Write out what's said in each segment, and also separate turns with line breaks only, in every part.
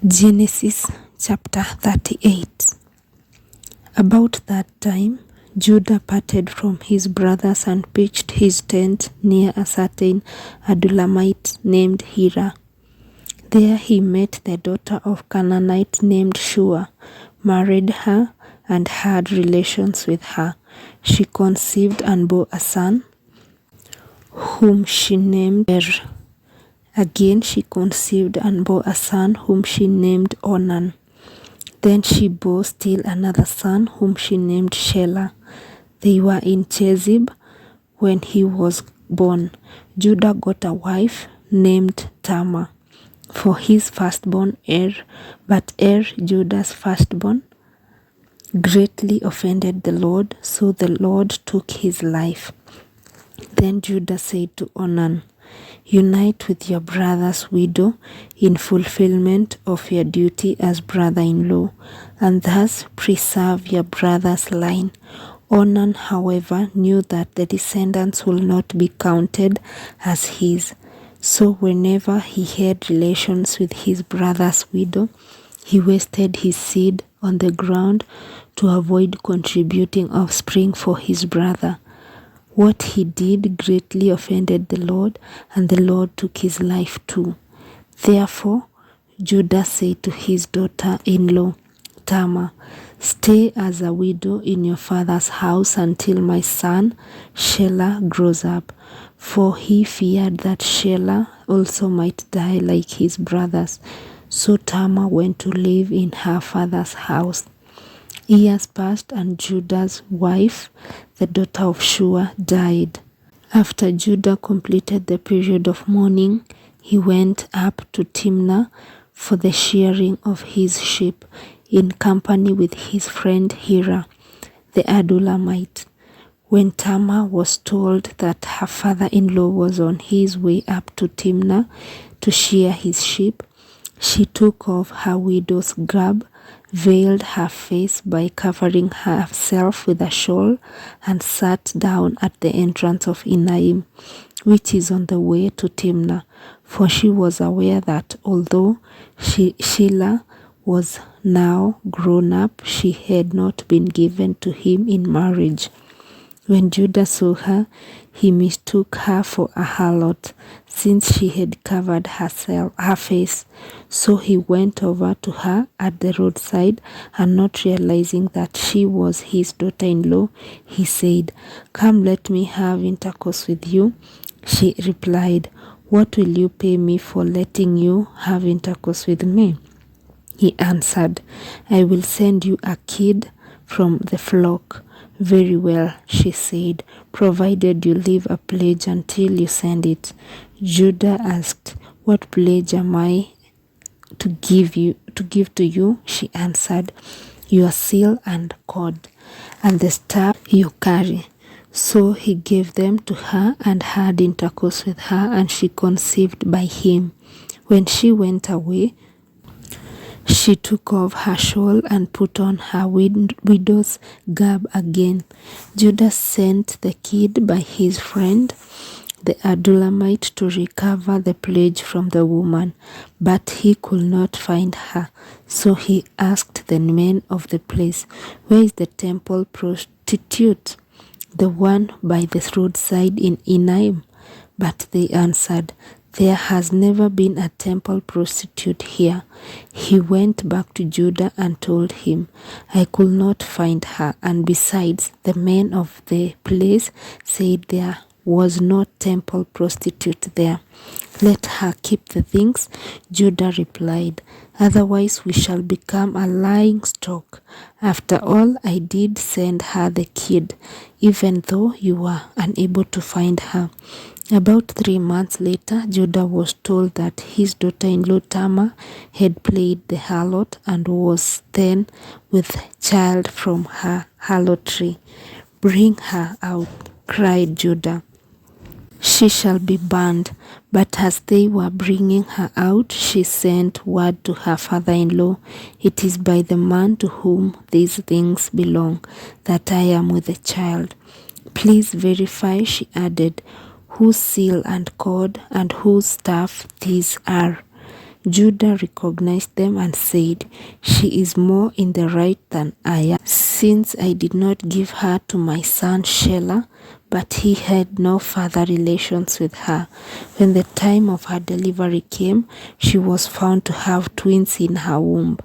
Genesis chapter 38. About that time, Judah parted from his brothers and pitched his tent near a certain Adulamite named Hira. There he met the daughter of Canaanite named Shua, married her, and had relations with her. She conceived and bore a son, whom she named Er. Again she conceived and bore a son, whom she named Onan. Then she bore still another son, whom she named Shelah. They were in Chezib when he was born. Judah got a wife named Tamer for his firstborn Er, but Er, Judah's firstborn, greatly offended the Lord, so the Lord took his life. Then Judah said to Onan, "Unite with your brother's widow in fulfillment of your duty as brother-in-law, and thus preserve your brother's line." Onan, however, knew that the descendants will not be counted as his. So whenever he had relations with his brother's widow, he wasted his seed on the ground to avoid contributing offspring for his brother. What he did greatly offended the Lord, and the Lord took his life too. Therefore Judah said to his daughter-in-law Tamer, "Stay as a widow in your father's house until my son Shelah grows up," for he feared that Shelah also might die like his brothers. So Tamer went to live in her father's house. Years passed, and Judah's wife, the daughter of Shua, died. After Judah completed the period of mourning, he went up to Timnah for the shearing of his sheep, in company with his friend Hira, the Adulamite. When Tamer was told that her father-in-law was on his way up to Timnah to shear his sheep, she took off her widow's garb, veiled her face by covering herself with a shawl, and sat down at the entrance of Enaim, which is on the way to Timnah, for she was aware that although Shelah was now grown up, she had not been given to him in marriage. When Judah saw her, he mistook her for a harlot, since she had covered her face. So he went over to her at the roadside, and not realizing that she was his daughter-in-law, he said, "Come, let me have intercourse with you." She replied, "What will you pay me for letting you have intercourse with me?" He answered, "I will send you a kid from the flock." "Very well," she said, "provided you leave a pledge until you send it." Judah asked, "What pledge am I to give to you?" She answered, "Your seal and cord, and the staff you carry." So he gave them to her and had intercourse with her, and she conceived by him. When she went away, she took off her shawl and put on her widow's garb again. Judah sent the kid by his friend, the Adulamite, to recover the pledge from the woman, but he could not find her. So he asked the men of the place, "Where is the temple prostitute, the one by the roadside in Enaim?" But they answered, "There has never been a temple prostitute here." He went back to Judah and told him, "I could not find her, and besides, the men of the place said there was no temple prostitute there. Let her keep the things." Judah replied, "Otherwise we shall become a lying stock. After all, I did send her the kid, even though you were unable to find her." About 3 months later, Judah was told that his daughter-in-law Tamer had played the harlot and was then with child from her harlotry. "Bring her out," cried Judah. "She shall be burned." But as they were bringing her out, she sent word to her father-in-law, "It is by the man to whom these things belong that I am with the child. Please verify," she added, "whose seal and cord and whose staff these are." Judah recognized them and said, "She is more in the right than I am, since I did not give her to my son Shelah, but he had no further relations with her. When the time of her delivery came, she was found to have twins in her womb.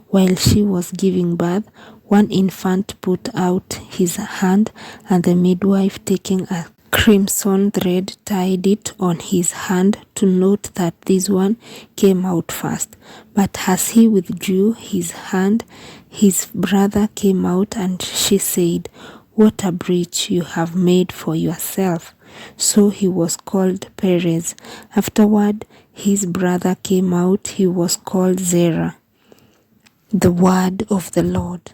While she was giving birth, one infant put out his hand, and the midwife, taking a crimson thread, tied it on his hand to note that this one came out first. But as he withdrew his hand, his brother came out, and she said, 'What a breach you have made for yourself.' So he was called Perez. Afterward, his brother came out, he was called Zerah." The word of the Lord.